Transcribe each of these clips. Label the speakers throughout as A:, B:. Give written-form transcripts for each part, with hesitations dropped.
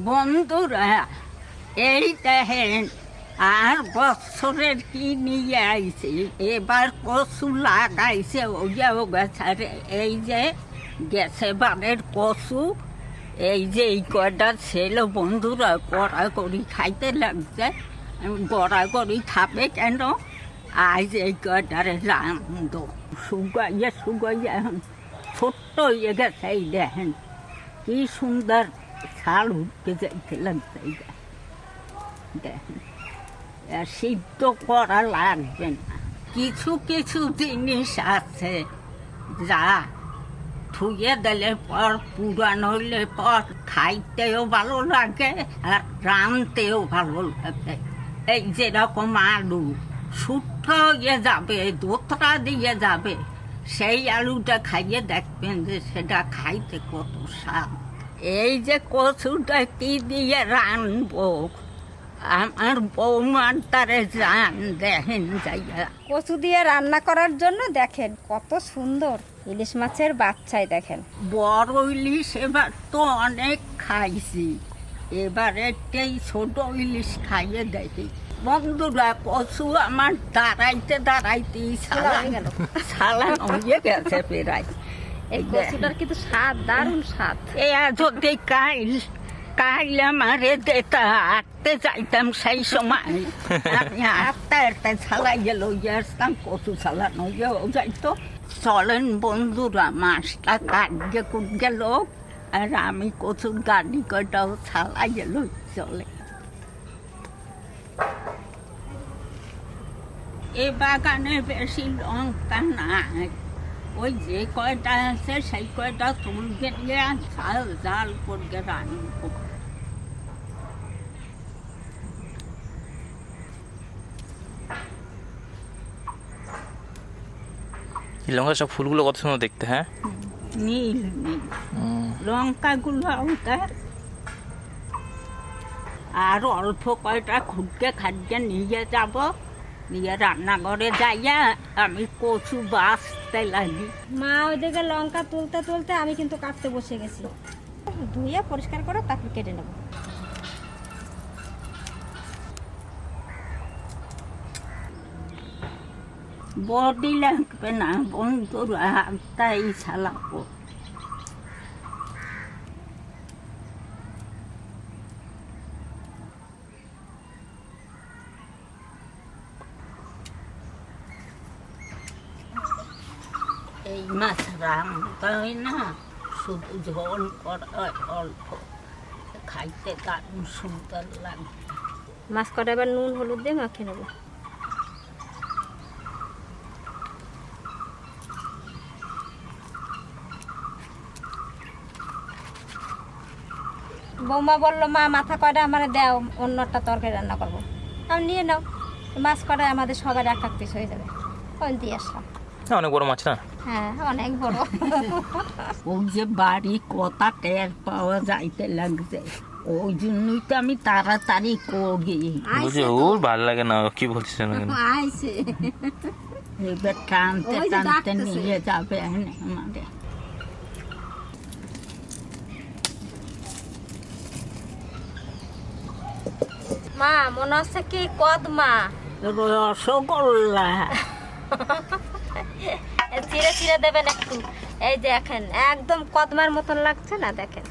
A: বন্ধুরা, এই দেখেন আর বছরের কি নিয়ে আইছে। এবার কচু লাগাইছে ও গাছারে। এই যে গেছে বারের কচু, এই যে এই কয়টা ছেলে বন্ধুরা গড়াগড়ি খাইতে লাগছে। গড়াগড়ি খাবে কেন? আজ এই কয়টারে রান্ধ শুকাইয়া এখন ছোট্ট হয়ে গেছে। এই দেখেন কি সুন্দর ছাল উঠতে যাইতে লাগছে। দেখেন সিদ্ধ করা লাগবে না। কিছু কিছু জিনিস আছে যা ধুয়ে দিলে পর, পুরান হইলে পর খাইতেও ভালো লাগে আর রাঁধতেও ভালো লাগে। এই যেরকম আলু শুদ্ধ হয়ে যাবে, দোতরা দিয়ে যাবে, সেই আলুটা খাইয়ে দেখবেন যে সেটা খাইতে কত স্বাদ। এই যে কচুটা কি দিয়ে রানবো, আমার বৌমার তারে জান দেখেন যাইয়া।
B: কচু দিয়ে রান্না করার জন্য দেখেন কত সুন্দর ইলিশ মাছের বাচ্চাই দেখেন।
A: বড় ইলিশ এবার তো অনেক খাইছি, এবার একটাই ছোট ইলিশ খাইয়ে দেখি। বন্ধুরা, কচু আমার দাঁড়াইতেই সালান হয়ে গেছে প্রায়।
B: এই কচুটার কিন্তু স্বাদ, দারুণ স্বাদ।
A: এই যদি কাইল আমারে দেতা আঁকতে চাইতাম সেই সময় আমি আঁকতে ছালাইয়ে লইয়া আসতাম, কচু ছালানো যাইতো। চলেন বন্ধুরা, মাছটা কাটিয়ে কুটিয়ে লোক আর আমি কচুর গাড়ি কয়টাও ছালাইয়ে লই। চলে এ বাগানে বেশি লঙ্কা নাই, ওই যে কয়টা আছে সেই কয়টা তুলকে নিয়ে জাল করে রাখবো।
C: লঙ্কা সব ফুলগুলো কত সুন্দর দেখতে। হ্যাঁ,
A: নীল লঙ্কাগুলো আর অল্প কয়টা খুঁটকে খাদ্যে নিয়ে যাব, নিয়ে রান্নাঘরে যাইয়া আমি কচু বাছতে লাগি।
B: মা ওইদিকে লঙ্কা তুলতে তুলতে আমি কিন্তু কাটতে বসে গেছি। ধুয়ে পরিষ্কার করে তারপর কেটে নেব।
A: বডি লাগবে না বন্ধুরা, তাই ছালাবো। এই মাছ রান্না হয় না, শুধু ঝোল করা হয় অল্প, খাইতে দারুণ সুন্দর লাগে।
B: মাছ কটা এবার নুন হলুদ দিয়ে মাখিয়ে নেব। বৌমা বললো, মা মাথা কয়টা আমার দাও, অন্য একটা তরকারি রান্না করবো। আমি নিয়ে নাও, মাছ কটায় আমাদের সবার এক এক পিস হয়ে যাবে। ওই দিয়ে আসলাম।
C: অনেক বড় মাছ না?
B: হ্যাঁ, অনেক বড়।
A: ওই যে বাড়ি কথা টের পাওয়া যাইতে লাগছে, ওই জন্যই তো আমি তাড়াতাড়ি করি।
C: ওর ভালো লাগে না, কি বলছিস?
B: আইছে
A: এবার টানতে টানতে নিয়ে যাবে আমাদের।
B: মা মনে হচ্ছে কি কদমা,
A: রসগোল্লা
B: চিড়ে চিড়ে দেবেন একটু। এই দেখেন একদম কদমার মতন লাগছে না, দেখেন।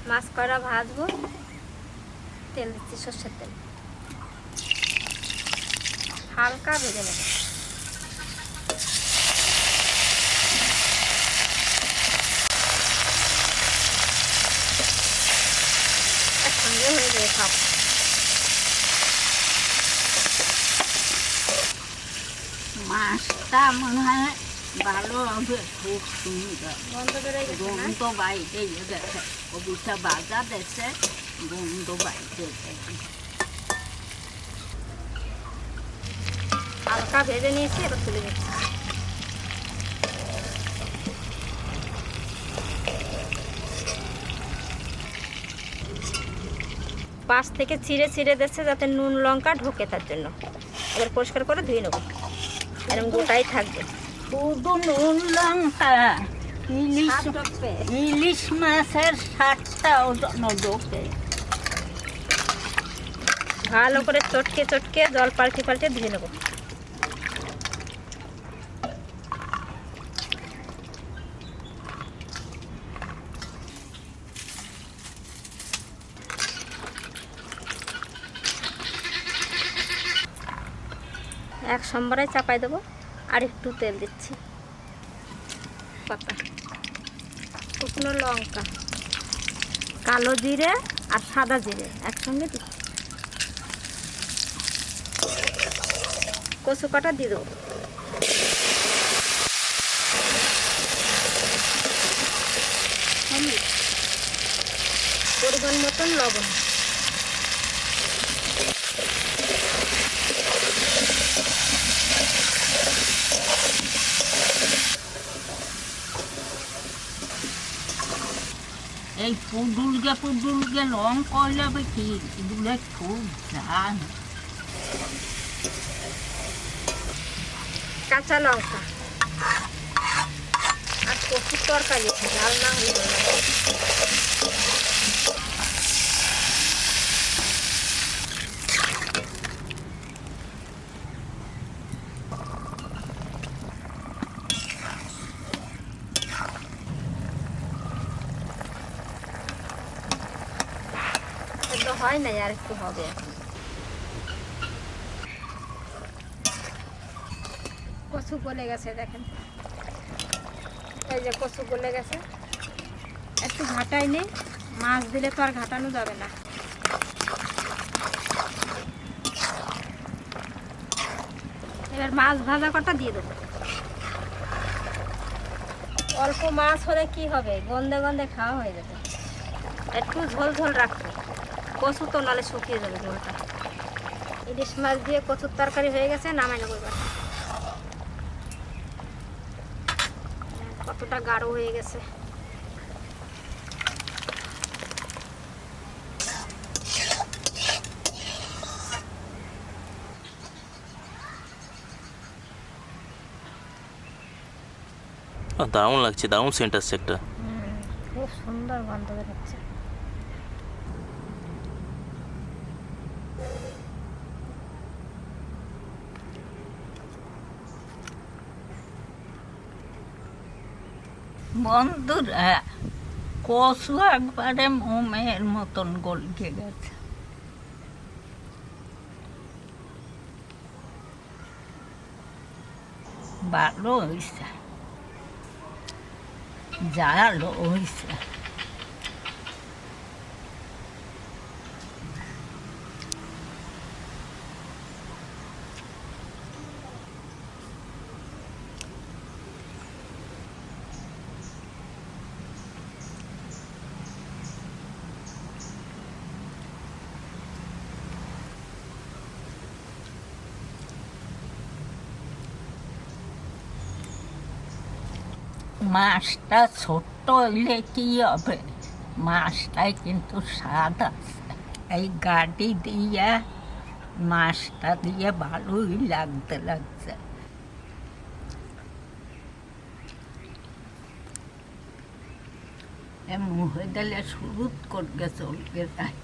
B: মাছ কড়া ভাজবো, তেল দিচ্ছি, সর্ষের তেল হালকা ভেজে নেব। একসঙ্গে হয়ে যাবে সব।
A: মাছটা মনে হয় ভালো হবে, খুব সুন্দর গন্ধ বাইরে গেছে। কবিতা বাজা দেশে গন্ধ বাইরে
B: হালকা ভেজে নিয়েছি, এবার তুলে দিচ্ছি। পাশ থেকে ছিঁড়ে ছিঁড়ে দিচ্ছে যাতে নুন লঙ্কা ঢোকে, তার জন্য। এবার পরিষ্কার করে ধুয়ে নেবো, এরকম গোটাই থাকবে।
A: শুধু নুন লঙ্কা, ইলিশ মাছের স্বাদটাও যেন ঢোকে।
B: ভালো করে চটকে চটকে জল পাল্টে পাল্টে ধুয়ে নেবো। এক সম্বরে চাপাই দেবো, আর একটু তেল দিচ্ছি, পাতা শুকনো লঙ্কা, কালো জিরে আর সাদা জিরে একসঙ্গে দিচ্ছি। কচু কাটা দিয়ে দেবো, পরিমাণ মতন লবণ,
A: এই পুডুলকে রং করলে কি এগুলো খুব জান।
B: কাঁচা লঙ্কা আর কচুর তরকারি লাল না হলে ভালো লাগে। তো হয় না, আর একটু হবে এখন। কচু গলে গেছে, দেখেন এই যে কচু গলে গেছে। একটু ঘাটাই নেই, মাছ দিলে তো আর ঘাটানো যাবে না। এবার মাছ ভাজা কটা দিয়ে দেবো। অল্প মাছ হলে কি হবে, গন্ধে গন্ধে খাওয়া হয়ে যাবে। একটু ঝোল ঝোল রাখবো, কচু তো নালে শুকিয়ে যাবে ঝোলটা। ইলিশ মাছ দিয়ে কচুর তরকারি হয়ে গেছে, নামাই নেবো এবার। কতটা গাঢ় হয়ে গেছে।
C: দারুণ লাগছে, দারুণ সেন্ট আসছে একটা।
B: খুব সুন্দর গন্ধ বেরোচ্ছে।
A: বন্ধুরা, কচু একবারে মোমের মতন গলকে গেছে। ভালো হয়েছে, জাল হয়েছে। মাছটা ছোট্ট হইলে কি হবে, মাছটাই কিন্তু স্বাদ আছে। এই গাড়ি দিয়ে মাছটা দিয়ে ভালোই লাগছে। মুখে দিলে শুরুত করবে চলকে যায়,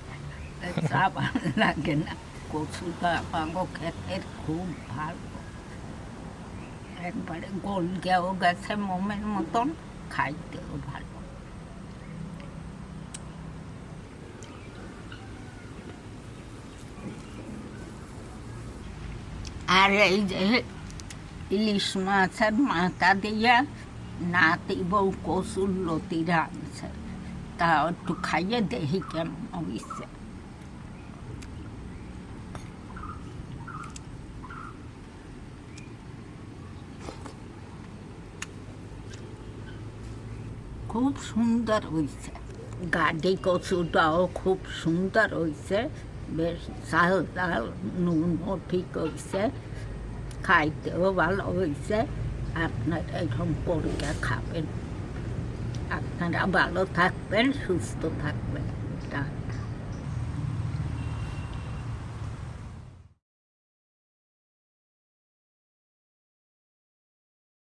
A: চা ভালো লাগে না। কচুটা পাবো খেতে খুব ভালো, একবারে গলগেও গেছে মোমের মতন, খাইতেও ভালো। আর এই যে ইলিশ মাছের মাথা দিয়া নাতি বউ কচুর লতি রাঁধছে, তা একটু খাইয়ে দেখি কেমন হয়েছে। খুব সুন্দর হয়েছে, গাডি কচুটাও খুব সুন্দর হয়েছে, বেশ ঝাল ঝাল, নুনও ঠিক হয়েছে, খাইতেও ভালো হয়েছে। আপনারা এরকম করে খাবেন। আপনারা ভালো থাকবেন, সুস্থ থাকবেন।